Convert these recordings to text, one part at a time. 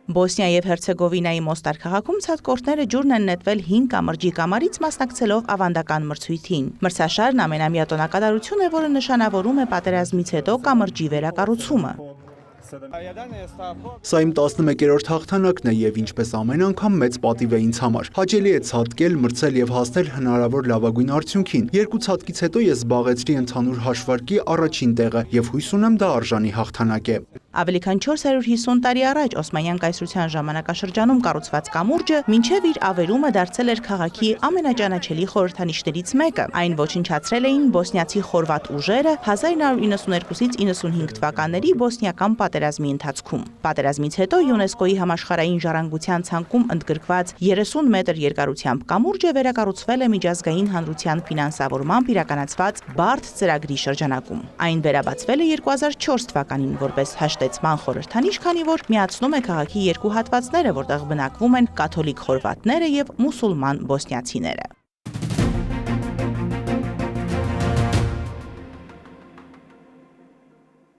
Բոսնիա եւ Հերցեգովինայի Մոստար քաղաքում ցածկորդները ջուրն են նետվել 5 կամրջի կամարից մասնակցելով ավանդական մրցույթին։ Մրցաշարն ամենամյա տոնակատարություն է, որը նշանավորում է պատերազմից հետո կամրջի վերակառուցումը։ Սա իմ 11-րդ հաղթանակն է եւ ինչպես ամեն անգամ մեծ պատիվ է ինձ համար։ Հաճելի է ցատկել, մրցել եւ հասնել հնարավոր լավագույն արդյունքին։ Երկու ցատկից հետո ես զբաղեցրի ընդհանուր հաշվարկի առաջին տեղը եւ հույս ունեմ դա արժանի հաղթանակ է։ Ավելի քան 450 տարի առաջ Օսմանյան կայսրության ժամանակաշրջանում կառուցված կամուրջը մինչև իր ավերումը դարձել էր քաղաքի ամենաճանաչելի խորհրդանիշներից մեկը։ Այն ոչնչացրել էին բոսնիացի խորվաթ ուժերը 1992-ից 95 թվականների բոսնիական պատերազմի ընթացքում։ Պատերազմից հետո ՅՈՒՆԵՍԿՕ-ի համաշխարհային ժառանգության ցանկում ընդգրկված 30 մետր երկարությամբ կամուրջը վերակառուցվել է միջազգային հանրության ֆինանսավորմամբ իրականացված բարդ ծրագրի շրջանակում։ Այն վերաբացվել է 2004 թվականին որպես հաշտեցման խորհրդանիշ, քանի որ միացնում է քաղաքի երկու հատվածները, որտեղ բնակվում են կաթոլիկ խորվաթները եւ մուսուլման բոսնիացիները։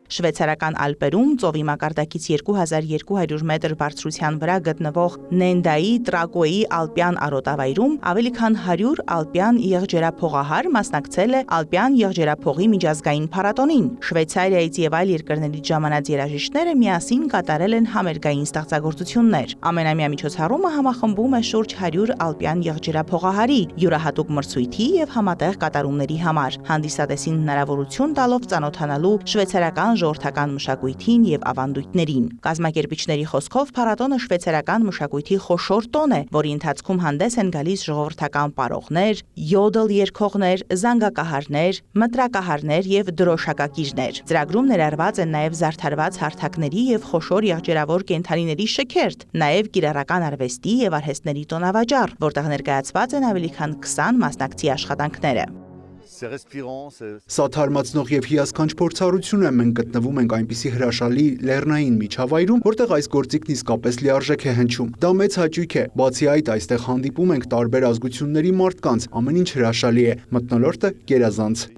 Շվեյցարական Ալպերում ծովի մակարդակից 2200 մետր բարձրության վրա գտնվող Նենդայի Տրակոյի ալպյան արոտավայրում ավելի քան 100 ալպյան եղջերափողահար մասնակցել է ալպյան եղջերափողի միջազգային փառատոնին։ Շվեյցարիայից եւ այլ երկրներից ժամանած երաժիշտները միասին կատարել են համերգային ստեղծագործություններ։ Ամենամյա միջոցառումը համախմբում է շուրջ 100 ալպյան եղջերափողահարի յուրահատուկ մրցույթի եւ համատեղ կատարումների համար, հանդիսատեսին հնարավորություն տալով ծանոթանալու շվեյցարական ժողովրդական մշակույթին եւ ավանդույթներին։ Կազմակերպիչների խոսքով փառատոնը շվեյցարական մշակույթի խոշոր տոն է, որի ընթացքում հանդես են գալիս ժողովրդական պարողներ, յոդլ երգողներ, զանգակահարներ, մտրակահարներ եւ դրոշակակիրներ։ Ծրագրում ներառված են նաեւ զարդարված հարթակների եւ խոշոր եղջերավոր կենդանիների շքերթ, նաեւ կիրառական արվեստի եւ արհեստների տոնավաճառ, որտեղ ներկայացված են ավելի քան 20 մասնակցի աշխատանքները։ Սա թարմացնող եւ հիասքանչ փորձառություն է։ Մենք գտնվում ենք այնպիսի հրաշալի լեռնային միջավայրում, որտեղ այս գործիքն իսկապես լիարժեք է հնչում։ Դա մեծ հաճույք է։ Բացի այդ, այստեղ հանդիպում ենք տարբեր ազգությունների մարդկանց, ամեն ինչ հրաշալի է։ Մթնոլորտը գերազանց։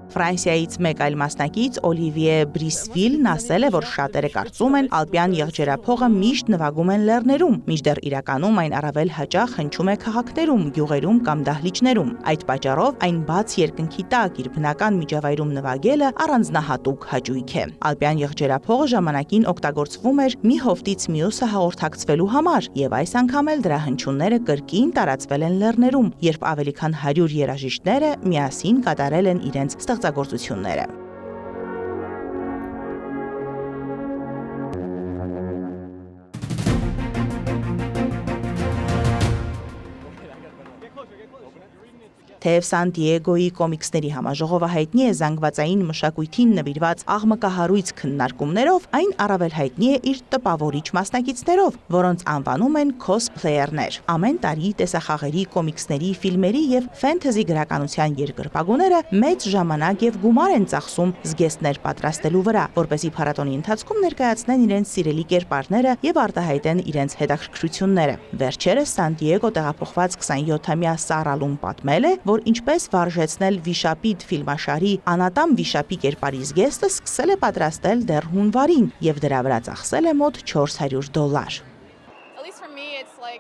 Ֆրանսիայից մեկ այլ մասնակից Օլիվիե Բրիսվիլն ասել է, որ շատերը կարծում են ալպյան եղջերափողը միշտ նվագում են լեռներում, մինչդեռ իրականում այն առավել հաճախ հնչում է քաղաքներում, գյուղերում կամ դահլիճներում։ Այդ պատճառով այն բաց երկնքի տակ իր բնական միջավայրում նվագելը առանձնահատուկ հաճույք է։ Ալպյան եղջերափողը ժամանակին օգտագործվում էր մի հովտից մյուսը հաղորդակցվելու համար, եւ այս անգամ էլ դրա հնչյունները կրկին տարածվել են լեռներում, երբ ավելի քան 100 երաժիշտները միասին կատարել են իրենց ստեղծագործությունները։ Թեև Սան Դիեգոյի կոմիքսների համաժողովը հայտնի է զանգվածային մշակույթին նվիրված աղմկահարույց քննարկումներով, այն առավել հայտնի է իր տպավորիչ մասնակիցներով, որոնց անվանում են քոսփլեյերներ։ Ամեն տարի տեսախաղերի, կոմիքսների, ֆիլմերի եւ ֆենթեզի գրականության երկրպագուները մեծ ժամանակ եւ գումար են ծախսում զգեստներ պատրաստելու վրա, որպեսզի փառատոնի ընթացքում ներկայացնեն իրենց սիրելի կերպարները եւ արտահայտեն իրենց հետաքրքրությունները։ Վերջերս Սան Դիեգո տեղափոխված 27-ամյա Սարալուն պատմել է, որ ինչպես վարժեցնել Վիշապիտ ֆիլմաշարի անատամ Վիշապի կերպարի զգեստը սկսել է պատրաստել դեռ հունվարին եւ դրա վրա ծախսել է մոտ $400։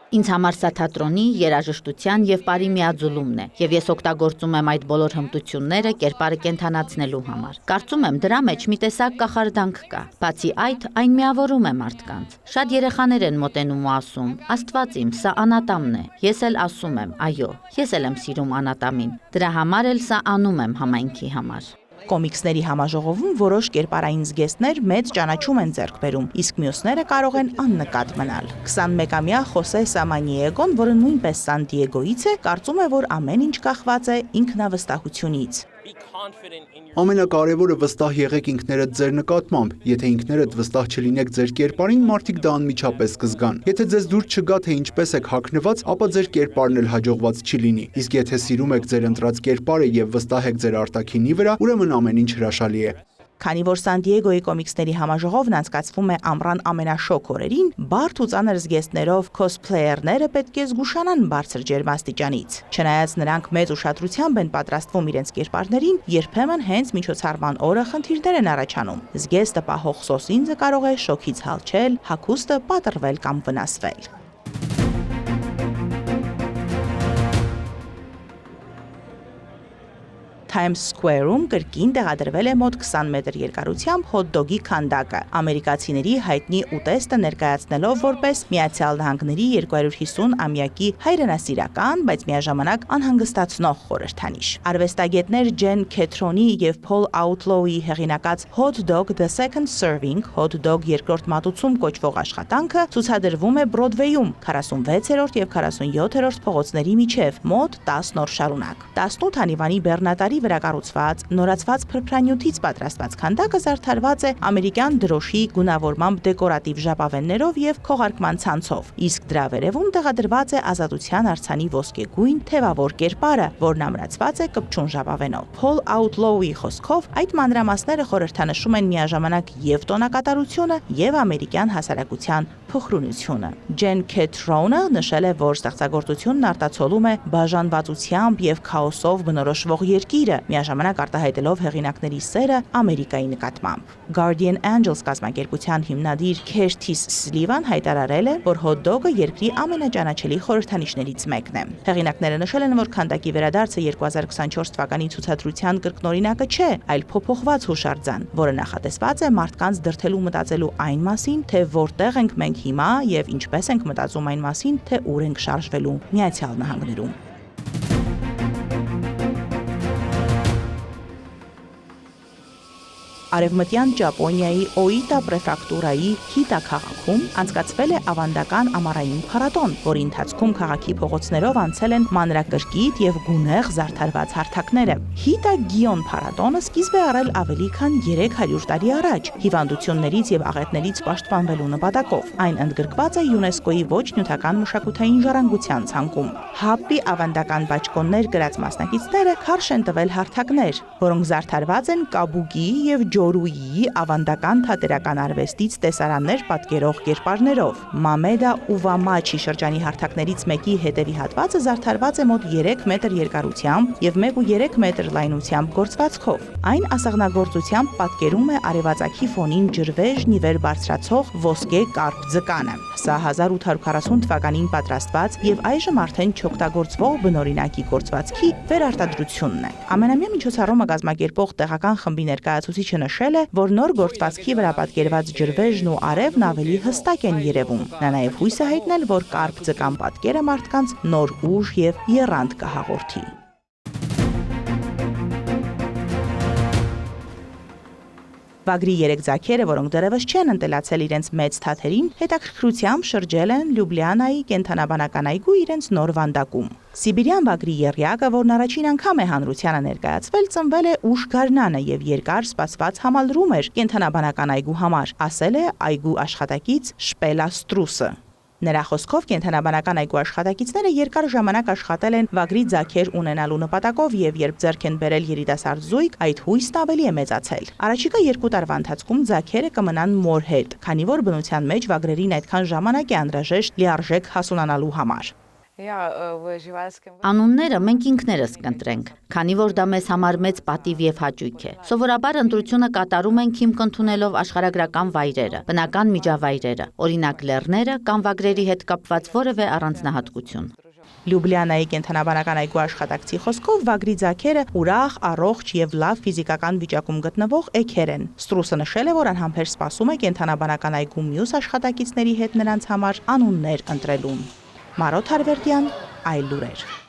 Ինձ համար սա թատրոնի, երաժշտության եւ բարի միաձուլումն է, եւ ես օգտագործում եմ այդ բոլոր հմտությունները կերպարը կենթանացնելու համար։ Կարծում եմ դրա մեջ մի տեսակ կախարդանք կա։ Բացի այդ, այն միավորում է մարդկանց։ Շատ երեխաներ են մոտենում ու ասում. «Աստված իմ, սա անատամն է»։ Ես էլ ասում եմ. «Այո, ես էլ եմ սիրում անատամին»։ Դրա համար էլ սա անում եմ համայնքի համար։ Կոմիքսների համաժողովում որոշ կերպարային զգեստներ մեծ ճանաչում են ձեռք բերում, իսկ մյուսները կարող են աննկատ մնալ։ 21-ամյա Խոսե Սամանիեգոն, որը նույնպես Սան Դիեգոից է, կարծում է, որ ամեն ինչ կախված է ինքնավստահությունից։ Ամենակարևորը վստահ եղեք ինքներդ ձեր նկատմամբ։ Եթե ինքներդ վստահ չլինեք ձեր կերպարին, մարդիկ դա անմիջապես կզգան։ Եթե ձեզ դուր չգա, թե ինչպես եք հագնված, ապա ձեր կերպարն էլ հաջողված չի լինի։ Իսկ եթե սիրում եք ձեր ընտրած կերպարը եւ վստահ եք ձեր արտաքինի վրա, ուրեմն ամեն ինչ հրաշալի է։ Քանի որ Սան Դիեգոյի կոմիքսների համաժողովն անցկացվում է ամռան ամենաշոգ օրերին, բարդ ու ծանր զգեստներով քոսփլեյերները պետք է զգուշանան բարձր ջերմաստիճանից։ Չնայած նրանք մեծ ուշադրությամբ են պատրաստվում իրենց կերպարներին, երբեմն հենց միջոցառման օրը խնդիրներ են առաջանում։ Զգեստը պահող սոսինձը կարող է շոքից հալչել, հագուստը պատռվել կամ վնասվել։ Times Square-ում կրկին տեղադրվել է մոտ 20 մետր երկարությամբ հոթ-դոգի քանդակը, ամերիկացիների հայտնի ուտեստը ներկայացնելով որպես Միացյալ Նահանգների 250-ամյակի հայրենասիրական, բայց միաժամանակ անհանգստացնող խորհրդանիշ։ Արվեստագետներ Ջեն Քեթրոնի եւ Փոլ Աուտլոուի հեղինակած Hot Dog The Second Serving, Hot Dog երկրորդ մատուցում կոչվող աշխատանքը ցուցադրվում է Բրոդվեյում 46-րդ եւ 47-րդ փողոցների միջև մոտ 10 օր շարունակ։ 18 անիվանի բեռնատարի վրա կառուցված նորացված փրփրանյութից պատրաստված քանդակը զարդարված է ամերիկյան դրոշի գունավորմամբ դեկորատիվ ժապավեններով եւ քողարկման ցանցով, իսկ դրա վերևում տեղադրված է ազատության արձանի ոսկեգույն թևավոր կերպարը, որն ամրացված է կպչուն ժապավենով։ Փոլ Աուտլոուի խոսքով այդ մանրամասները խորհրդանշում են միաժամանակ եւ տոնակատարությունը եւ ամերիկյան հասարակության փխրունությունը։ Ջեն Քեթրոնը նշել է, որ ստեղծագործությունն արտացոլում է բաժանվածությամբ եւ քաոսով բնորոշվող երկիրը, միաժամանակ արտահայտելով հեղինակների սերը Ամերիկայի նկատմամբ։ Guardian Angels կազմակերպության հիմնադիր Քերթիս Սլիվան հայտարարել է, որ հոթ-դոգը երկրի ամենաճանաչելի խորհրդանիշներից մեկն է։ Հեղինակները նշել են, որ քանդակի վերադարձը 2024 թվականի ցուցադրության կրկնօրինակը չէ, այլ փոփոխված հուշարձան, որը նախատեսված է մարդկանց դրդելու մտածելու այն մասին, թե որտեղ ենք մենք հիմա եւ ինչպես ենք մտածում այն մասին, թե ուր ենք շարժվելու Միացյալ Նահանգներում։ Արևմտյան Ճապոնիայի Օիտա պրեֆեկտուրայի Հիտա քաղաքում անցկացվել է ավանդական ամառային փառատոն, որի ընթացքում քաղաքի փողոցներով անցել են մանրակրկիտ եւ գունեղ զարդարված հարթակները։ Հիտա Գիոն փառատոնը սկիզբ է առել ավելի քան 300 տարի առաջ, հիվանդություններից եւ աղետներից պաշտպանվելու նպատակով։ Այն ընդգրկված է ՅՈՒՆԵՍԿՕ-ի ոչ նյութական մշակութային ժառանգության ցանկում։ Հապպի ավանդական բաճկոններ գրած մասնակիցները քարշ են տվել հարթակներ, որոնք զարդարված են կաբուկի եւ Ջորուիի ավանդական թատերական արվեստից տեսարաններ պատկերող կերպարներով։ Մամեդա Ուվամաչի շրջանի հարթակներից մեկի հետևի հատվածը զարդարված է մոտ 3 մետր երկարությամբ եւ 1.3 մետր լայնությամբ գործվածքով։ Այն ասեղնագործությամբ պատկերում է արևածագի ֆոնին ջրվեժն ի վեր բարձրացող ոսկե կարպ ձկանը։ Սա 1840 թվականին պատրաստված եւ այժմ արդեն չօգտագործվող բնօրինակի գործվածքի վերարտադրությունն է։ Ամենամյա միջոցառումը կազմակերպող տեղական խմբի ներկայացուցիչը նշել է, որ նոր գործվածքի վրա պատկերված ջրվեժն ու արևն ավելի հստակ են երևում։ Նա նաև հույս է հայտնել, որ կարպ ձկան պատկերը մարդկանց նոր ուժ եւ եռանդ կհաղորդի։ Վագրի 3 ձագերը, որոնք դեռևս չեն ընտելացել իրենց մեծ թաթերին, հետաքրքրությամբ շրջել են Լյուբլիանայի կենդանաբանական այգու իրենց նոր վանդակում։ Սիբիրյան վագրի եռյակը, որն առաջին անգամ է հանրությանը ներկայացվել, ծնվել է ուշ գարնանը եւ երկար սպասված համալրում էր կենդանաբանական այգու համար, ասել է այգու աշխատակից Շպելա Ստրուսը։ Նրա խոսքով կենդանաբանական այգու աշխատակիցները երկար ժամանակ աշխատել են վագրի ձագեր ունենալու նպատակով եւ երբ ձեռք են բերել երիտասարդ զույգ, այդ հույսն ավելի է մեծացել։ Առաջիկա 2 տարվա ընթացքում ձագերը կմնան մոր հետ, քանի որ բնության մեջ վագրերին այդքան ժամանակ է անհրաժեշտ լիարժեք հասունանալու համար։ Անունները մենք ինքներս կընտրենք, քանի որ դա մեզ համար մեծ պատիվ եւ հաճույք է։ Սովորաբար ընտրությունը կատարում ենք հիմք ընդունելով աշխարհագրական վայրերը, բնական միջավայրերը, օրինակ լեռները կամ վագրերի հետ կապված որևէ առանձնահատկություն։ Լյուբլիանայի կենդանաբանական այգու աշխատակցի խոսքով վագրի ձագերը ուրախ, առողջ եւ լավ ֆիզիկական վիճակում գտնվող էգեր են։ Ստրուսը նշել է, որ անհամբեր սպասում է կենդանաբանական այգու մյուս աշխատակիցների հետ նրանց համար անուններ ընտրելուն։ Մարոտ Հարվերդյան, Այլ լուրեր։